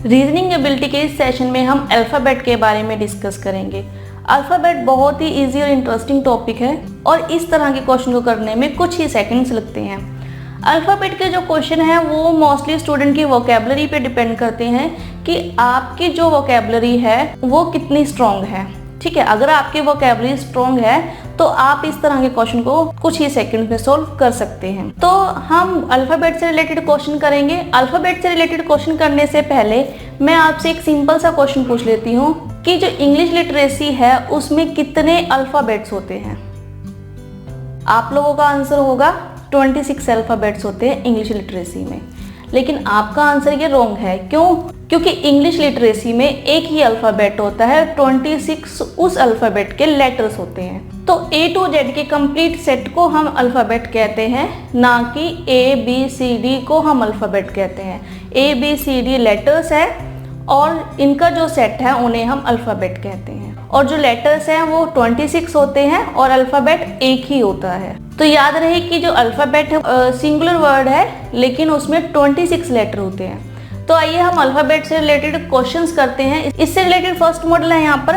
Reasoning ability के इस session में हम अल्फ़ाबेट के बारे में डिस्कस करेंगे। अल्फ़ाबेट बहुत ही इजी और इंटरेस्टिंग टॉपिक है और इस तरह के क्वेश्चन को करने में कुछ ही सेकंड्स लगते हैं। अल्फ़ाबेट के जो क्वेश्चन हैं वो मोस्टली स्टूडेंट की वोकैबुलरी पे डिपेंड करते हैं कि आपकी जो वोकैबुलरी है वो कितनी स्ट्रॉन्ग है। ठीक है, अगर आपकी वोकैबुलरी स्ट्रॉन्ग है तो आप इस तरह के क्वेश्चन को कुछ ही सेकंड में सोल्व कर सकते हैं। तो हम अल्फ़ाबेट से रिलेटेड क्वेश्चन करेंगे। अल्फ़ाबेट से रिलेटेड क्वेश्चन करने से पहले मैं आपसे एक सिंपल सा क्वेश्चन पूछ लेती हूँ कि जो इंग्लिश लिटरेसी है उसमें कितने अल्फ़ाबेट्स होते हैं। आप लोगों का आंसर होगा 26 अल्फ़ाबेट्स होते हैं इंग्लिश लिटरेसी में, लेकिन आपका आंसर ये रॉन्ग है। क्यों? क्योंकि इंग्लिश लिटरेसी में एक ही अल्फ़ाबेट होता है, 26 उस अल्फ़ाबेट के लेटर्स होते हैं। तो A to Z के कंप्लीट सेट को हम अल्फ़ाबेट कहते हैं, ना कि ABCD को हम अल्फ़ाबेट कहते हैं। ABCD लेटर्स है और इनका जो सेट है उन्हें हम अल्फ़ाबेट कहते हैं। और जो लेटर्स हैं वो 26 होते हैं और अल्फ़ाबेट एक ही होता है। तो याद रहे कि जो अल्फ़ाबेट है सिंगुलर वर्ड है लेकिन उसमें 26 लेटर होते हैं। तो आइए हम अल्फ़ाबेट से रिलेटेड क्वेश्चंस करते हैं। इससे रिलेटेड फर्स्ट मॉडल है, यहाँ पर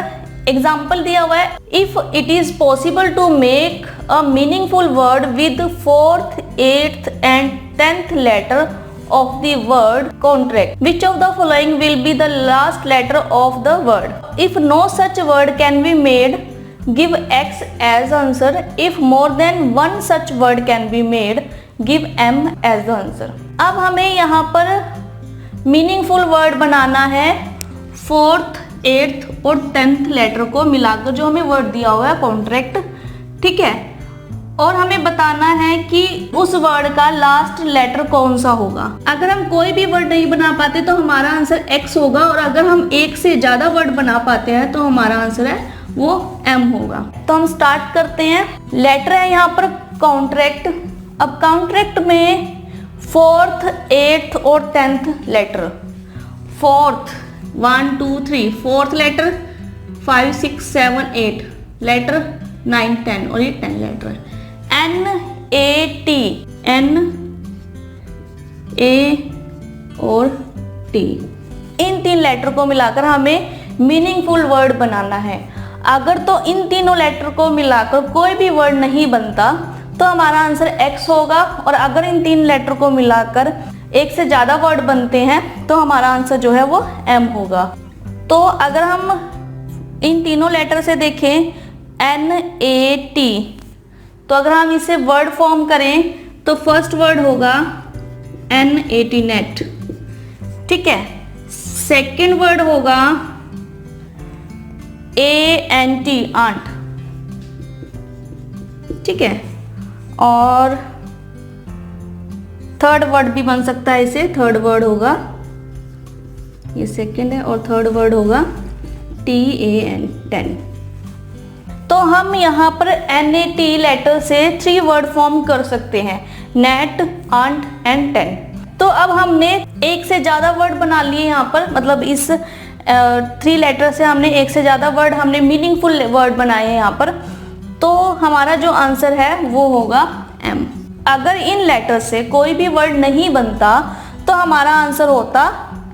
एग्जाम्पल दिया हुआ है। If it is possible to make a meaningful word with 4th, 8th एंड 10th letter of the word contract, which of the following will be the last letter of the word? If no such word can be made, give X as answer. If more than one such word can be made, give M as the answer. अब हमें यहाँ पर meaningful word बनाना है 4th, 8th और 10th letter को मिलाकर जो हमें वर्ड दिया हुआ है कॉन्ट्रैक्ट। ठीक है, और हमें बताना है कि उस वर्ड का लास्ट लेटर कौन सा होगा। अगर हम कोई भी वर्ड नहीं बना पाते तो हमारा आंसर X होगा, और अगर हम एक से ज्यादा वर्ड बना पाते हैं तो हमारा आंसर है वो M होगा। तो हम स्टार्ट करते हैं। लेटर है यहाँ पर कॉन्ट्रैक्ट। अब कॉन्ट्रैक्ट में 4th, 8th और 10th letter. 4th 1 2 3 4th letter 5 6 7 8 letter 9 10 और ये 10 लेटर है। NAT, N A और T, इन 3 लेटर को मिलाकर हमें मीनिंगफुल वर्ड बनाना है। अगर तो इन तीनों लेटर को मिलाकर कोई भी वर्ड नहीं बनता तो हमारा आंसर X होगा, और अगर इन 3 लेटर को मिलाकर एक से ज़्यादा वर्ड बनते हैं तो हमारा आंसर जो है वो M होगा। तो अगर हम इन तीनों लेटर से देखें NAT, तो अगर हम इसे वर्ड फॉर्म करें तो फर्स्ट वर्ड होगा NAT नेट। ठीक है, सेकंड वर्ड होगा ANT आंट। ठीक है, और थर्ड वर्ड भी बन सकता है इसे। थर्ड वर्ड होगा, ये सेकंड है, और थर्ड वर्ड होगा TAN 10। तो हम यहाँ पर NAT लेटर से 3 वर्ड फॉर्म कर सकते हैं, नेट, आंट एंड 10। तो अब हमने एक से ज़्यादा वर्ड बना लिए यहाँ पर, मतलब इस 3 लेटर से हमने एक से ज़्यादा वर्ड, हमने मीनिंगफुल वर्ड बनाए हैं यहाँ पर। तो हमारा जो आंसर है वो होगा M। अगर इन लेटर से कोई भी वर्ड नहीं बनता तो हमारा आंसर होता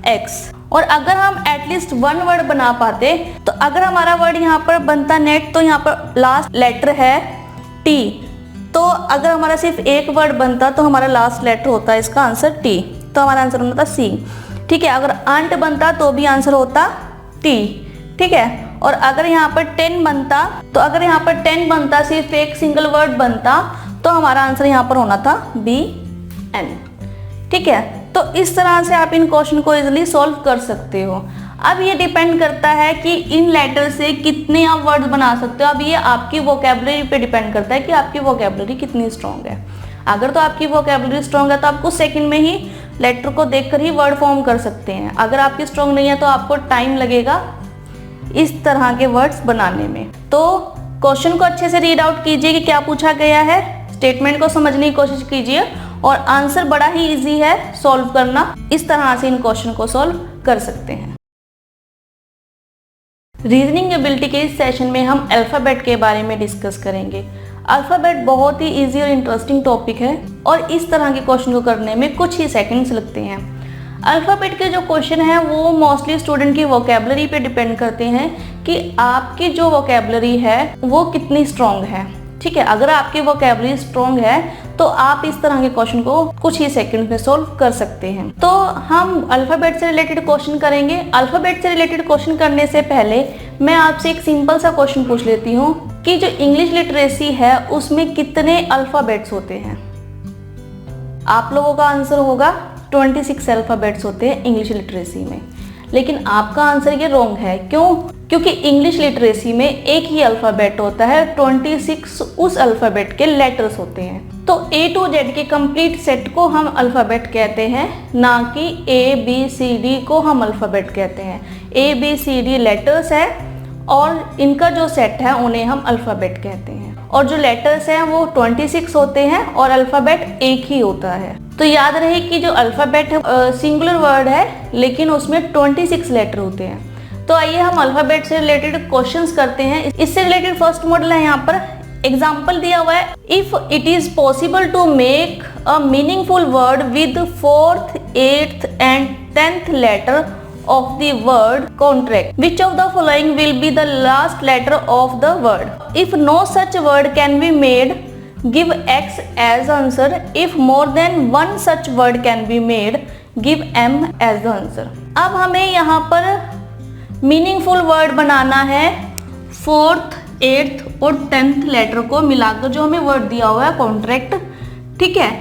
X। और अगर हम एटलीस्ट 1 वर्ड बना पाते, तो अगर हमारा वर्ड यहाँ पर बनता नेट, तो यहाँ पर लास्ट लेटर है T। तो अगर हमारा सिर्फ एक वर्ड बनता तो हमारा लास्ट लेटर होता है इसका आंसर T, तो हमारा आंसर होता C। ठीक है, अगर आंट बनता तो भी आंसर होता T। ठीक है, और अगर यहाँ पर 10 बनता, तो अगर यहाँ पर 10 बनता, सिर्फ एक सिंगल वर्ड बनता, तो हमारा आंसर यहाँ पर होना था BN। ठीक है, तो इस तरह से आप इन क्वेश्चन को इजीली सॉल्व कर सकते हो। अब ये डिपेंड करता है कि इन लेटर से कितने आप वर्ड बना सकते हो। अब ये आपकी वोकैबुलरी पे डिपेंड करता है कि आपकी वोकैबुलरी कितनी स्ट्रॉन्ग है। अगर तो आपकी वोकैबुलरी स्ट्रॉन्ग है तो आप कुछ सेकंड में ही लेटर को देखकर ही वर्ड फॉर्म कर सकते हैं। अगर आपकी स्ट्रॉन्ग नहीं है तो आपको टाइम लगेगा इस तरह के वर्ड्स बनाने में। तो क्वेश्चन को अच्छे से रीड आउट कीजिए कि क्या पूछा गया है, स्टेटमेंट को समझने की कोशिश कीजिए, और आंसर बड़ा ही इजी है सॉल्व करना। इस तरह से इन क्वेश्चन को सॉल्व कर सकते हैं। रीजनिंग एबिलिटी के इस सेशन में हम अल्फ़ाबेट के बारे में डिस्कस करेंगे। अल्फ़ाबेट बहुत ही इजी और इंटरेस्टिंग टॉपिक है और इस तरह के क्वेश्चन को करने में कुछ ही सेकंड्स लगते हैं। अल्फ़ाबेट के जो क्वेश्चन हैं वो मोस्टली स्टूडेंट की वोकेबलरी पे डिपेंड करते हैं कि आपकी जो वोकेबलरी है वो कितनी स्ट्रॉन्ग है। ठीक है, अगर आपकी वोकेबलरी स्ट्रॉन्ग है तो आप इस तरह के क्वेश्चन को कुछ ही सेकंड में सोल्व कर सकते हैं। तो हम अल्फ़ाबेट से रिलेटेड क्वेश्चन करेंगे। अल्फ़ाबेट से रिलेटेड क्वेश्चन करने से पहले मैं आपसे एक सिंपल सा क्वेश्चन पूछ लेती हूँ कि जो इंग्लिश लिटरेसी है उसमें कितने अल्फ़ाबेट्स होते हैं। आप लोगों का आंसर होगा 26 अल्फ़ाबेट्स होते हैं इंग्लिश लिटरेसी में, लेकिन आपका आंसर ये रॉन्ग है। क्यों? क्योंकि इंग्लिश लिटरेसी में एक ही अल्फ़ाबेट होता है, 26 उस अल्फ़ाबेट के लेटर्स होते हैं। तो A to Z के कंप्लीट सेट को हम अल्फ़ाबेट कहते हैं, ना कि ABCD को हम अल्फ़ाबेट कहते हैं। ABCD लेटर्स है और इनका जो सेट है उन्हें हम अल्फ़ाबेट कहते हैं, और जो लेटर्स हैं वो 26 होते हैं और अल्फ़ाबेट एक ही होता है। तो याद रहे कि जो अल्फ़ाबेट है सिंगुलर वर्ड है, लेकिन उसमें 26 लेटर होते हैं। तो आइए हम अल्फ़ाबेट से रिलेटेड क्वेश्चंस करते हैं। इससे रिलेटेड फर्स्ट मॉडल है, यहाँ पर एग्जाम्पल दिया हुआ है। If it is possible to make a meaningful word with 4th, 8th एंड 10th letter of the word contract, which of the following will be the last letter of the word? If no such word can be made, give X as answer. If more than one such word can be made, give M as the answer. अब हमें यहाँ पर meaningful word बनाना है 4th, 8th और 10th letter को मिलाकर जो हमें वर्ड दिया हुआ है कॉन्ट्रैक्ट। ठीक है,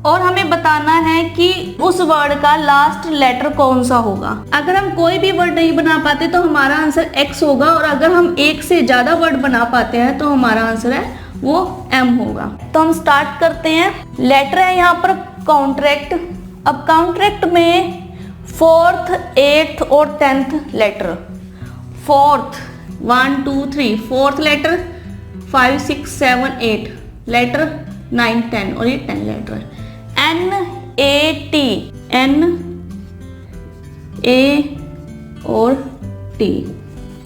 और हमें बताना है कि उस वर्ड का लास्ट लेटर कौन सा होगा। अगर हम कोई भी वर्ड नहीं बना पाते तो हमारा आंसर X होगा, और अगर हम एक से ज्यादा वर्ड बना पाते हैं तो हमारा आंसर है वो M होगा। तो हम स्टार्ट करते हैं। लेटर है यहाँ पर कॉन्ट्रैक्ट। अब कॉन्ट्रैक्ट में 4th, 8th और 10th letter. 4th 1 2 3 4th letter 5 6 7 8 letter 9 10 और ये 10 लेटर है। NAT, N A और T,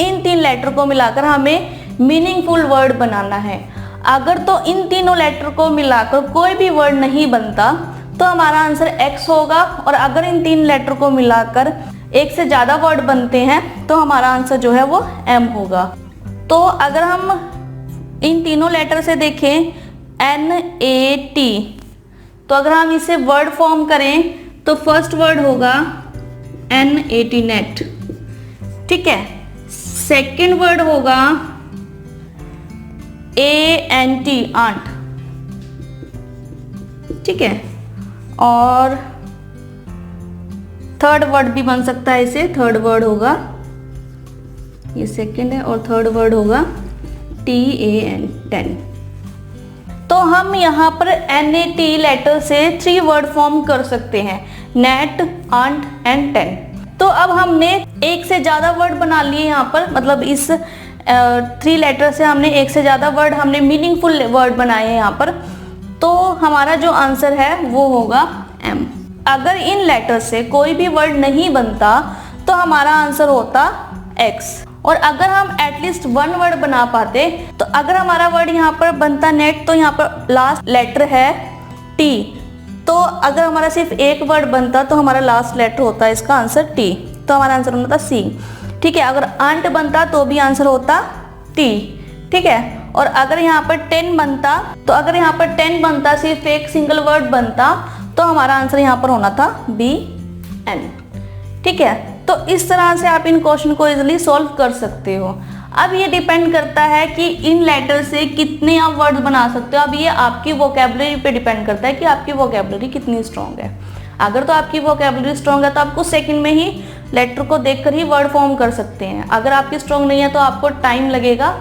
इन 3 लेटर को मिलाकर हमें मीनिंगफुल वर्ड बनाना है। अगर तो इन तीनों लेटर को मिलाकर कोई भी वर्ड नहीं बनता तो हमारा आंसर X होगा, और अगर इन 3 लेटर को मिलाकर एक से ज़्यादा वर्ड बनते हैं तो हमारा आंसर जो है वो M होगा। तो अगर हम इन तीनों लेटर से देखें NAT, तो अगर हम इसे वर्ड फॉर्म करें तो फर्स्ट वर्ड होगा NAT नेट। ठीक है, सेकंड वर्ड होगा ANT आंट। ठीक है, और थर्ड वर्ड भी बन सकता है इसे। थर्ड वर्ड होगा, ये सेकंड है, और थर्ड वर्ड होगा TAN 10। तो हम यहाँ पर NAT लेटर से 3 वर्ड फॉर्म कर सकते हैं, नेट, आंट एंड 10। तो अब हमने एक से ज़्यादा वर्ड बना लिए यहाँ पर, मतलब इस 3 लेटर से हमने एक से ज़्यादा वर्ड, हमने मीनिंगफुल वर्ड बनाए हैं यहाँ पर। तो हमारा जो आंसर है वो होगा M। अगर इन लेटर से कोई भी वर्ड नहीं बनता तो हमारा आंसर होता X। और अगर हम एटलीस्ट 1 वर्ड बना पाते, तो अगर हमारा वर्ड यहाँ पर बनता नेट, तो यहाँ पर लास्ट लेटर है T। तो अगर हमारा सिर्फ एक वर्ड बनता तो हमारा लास्ट लेटर होता है इसका आंसर T, तो हमारा आंसर होता C। ठीक है, अगर आंट बनता तो भी आंसर होता T। ठीक है, और अगर यहाँ पर 10 बनता, तो अगर यहाँ पर 10 बनता, सिर्फ एक सिंगल वर्ड बनता, तो हमारा आंसर यहाँ पर होना था BN। ठीक है, तो इस तरह से आप इन क्वेश्चन को इजीली सॉल्व कर सकते हो। अब ये डिपेंड करता है कि इन लेटर से कितने आप वर्ड बना सकते हो। अब ये आपकी वोकेबलरी पे डिपेंड करता है कि आपकी वोकेबलरी कितनी स्ट्रॉन्ग है। अगर तो आपकी वोकेबलरी स्ट्रॉन्ग है तो आप कुछ सेकंड में ही लेटर को देखकर ही वर्ड फॉर्म कर सकते हैं। अगर आपकी स्ट्रॉन्ग नहीं है तो आपको टाइम लगेगा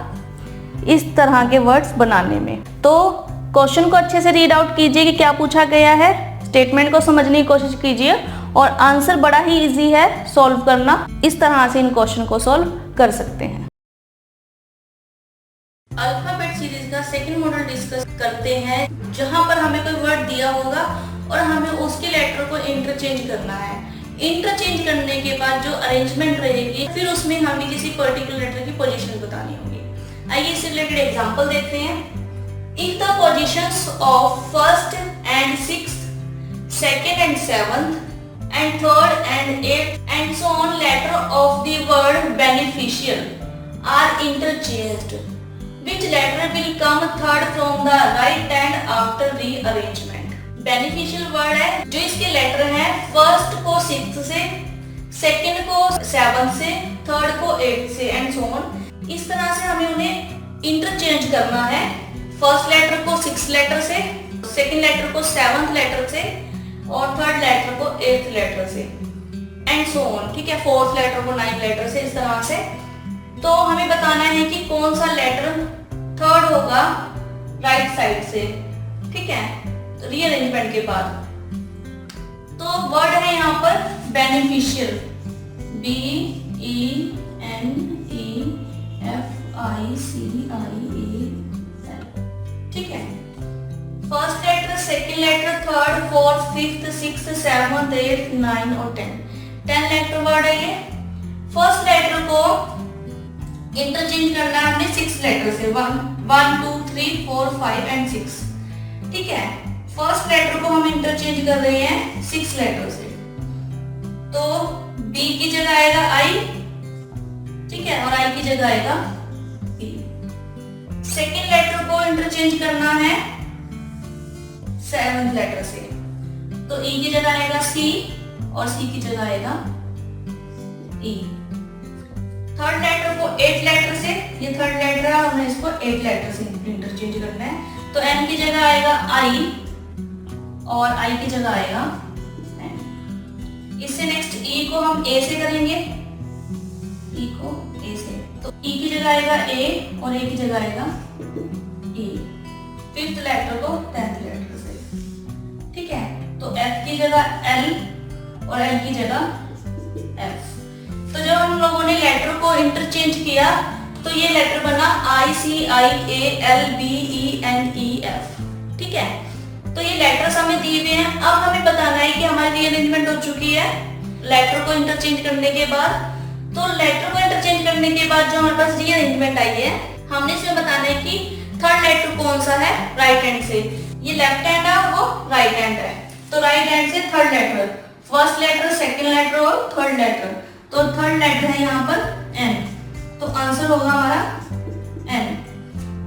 इस तरह के वर्ड्स बनाने में। तो क्वेश्चन को अच्छे से रीड आउट कीजिए कि क्या पूछा गया है, स्टेटमेंट को समझने की कोशिश कीजिए, और आंसर बड़ा ही इजी है सॉल्व करना। इस तरह से इन क्वेश्चन को सॉल्व कर सकते हैं। अल्फाबेट सीरीज का सेकंड मॉडल डिस्कस करते हैं, जहां पर हमें कोई वर्ड दिया होगा और हमें उसके लेटर को इंटरचेंज करना है। इंटरचेंज करने के बाद जो अरेंजमेंट रहेगी, फिर उसमें हमें किसी पर्टिकुलर लेटर की पोजीशन बतानी होगी। आइए इससे रिलेटेड एग्जांपल देखते हैं। If the positions of first and sixth, second and seventh and third and eighth and so on letter of the word beneficial are interchanged. Which letter will come third from the right hand after rearrangement? Beneficial word है जो इसके letter हैं first को 6 से, second को 7 से, third को 8 से एंड सो ऑन। इस तरह से हमें उन्हें इंटरचेंज करना है। फर्स्ट लेटर को 6 लेटर से, सेकंड लेटर को 7th लेटर से और थर्ड लेटर को 8th लेटर से एंड सो ऑन। ठीक है, फोर्थ लेटर को 9th लेटर से, इस तरह से। तो हमें बताना है कि कौन सा लेटर थर्ड होगा राइट साइड से। ठीक है, रीअरेंजमेंट के बाद। तो वर्ड है यहाँ पर बेनिफिशियल, BENEFICIAL। ठीक है, first letter, second letter, third, fourth, fifth, sixth, seventh, eighth, 9 और 10 लेटर वर्ड है ये। फर्स्ट लेटर को इंटरचेंज करना है हमने 6 लेटर से, 1 2 3 4 5 एंड 6। ठीक है, फर्स्ट लेटर को हम इंटरचेंज कर रहे हैं 6 लेटर से, तो B की जगह आएगा I। ठीक है, और I की जगह आएगा E। सेकेंड लेटर को इंटरचेंज करना है 7th लेटर से, तो E की जगह आएगा C और C की जगह आएगा E। थर्ड लेटर को 8 लेटर से, ये थर्ड लेटर है, हमने इसको 8 लेटर से इंटरचेंज करना है, तो N की जगह आएगा I और I की जगह आएगा N। इससे नेक्स्ट E को हम A से करेंगे, E को A से, तो E की जगह आएगा A और A की जगह आएगा E। फिफ्थ लेटर को 10th लेटर से। ठीक है, तो F की जगह L और L की जगह F। तो जब हम लोगों ने लेटर को इंटरचेंज किया तो ये लेटर बना ICIALBENEF। ठीक है, तो ये लेटर्स हमें दिए हुए हैं। अब हमें बताना है कि हमारी रीअरेंजमेंट हो चुकी है लेटर को इंटरचेंज करने के बाद। तो लेटर को इंटरचेंज करने के बाद जो हमारे पास रीअरेंजमेंट आई है, हमने इसमें बताना है कि थर्ड लेटर कौन सा है राइट हैंड से। ये लेफ्ट हैंड है, वो राइट हैंड है, तो राइट हैंड से third letter, first letter, second letter और थर्ड लेटर। तो थर्ड लेटर है यहाँ पर N, तो आंसर होगा हमारा N,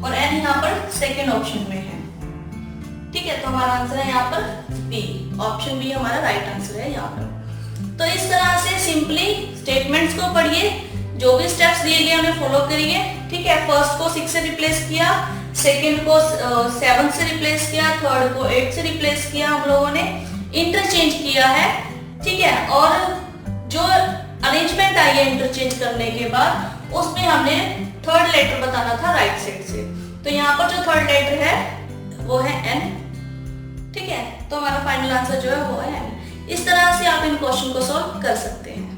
और N यहाँ पर सेकंड ऑप्शन में है। ठीक है, तो हमारा आंसर है यहाँ पर B, ऑप्शन B हमारा राइट आंसर है यहाँ पर। तो इस तरह से सिंपली स्टेटमेंट्स को पढ़िए, जो भी स्टेप्स दिए गए उन्हें फॉलो करिए। ठीक है, फर्स्ट को 6 से रिप्लेस किया, सेकंड को 7 से रिप्लेस किया, थर्ड को 8 से रिप्लेस किया, हम लोगों ने इंटरचेंज किया है। ठीक है, और जो अरेंजमेंट आई है इंटरचेंज करने के बाद, उसमें हमने थर्ड लेटर बताना था राइट साइड से। तो यहाँ पर जो थर्ड लेटर है वो है N। ठीक है, तो हमारा फाइनल आंसर जो है वो है N। इस तरह से आप इन क्वेश्चन को सॉल्व कर सकते हैं।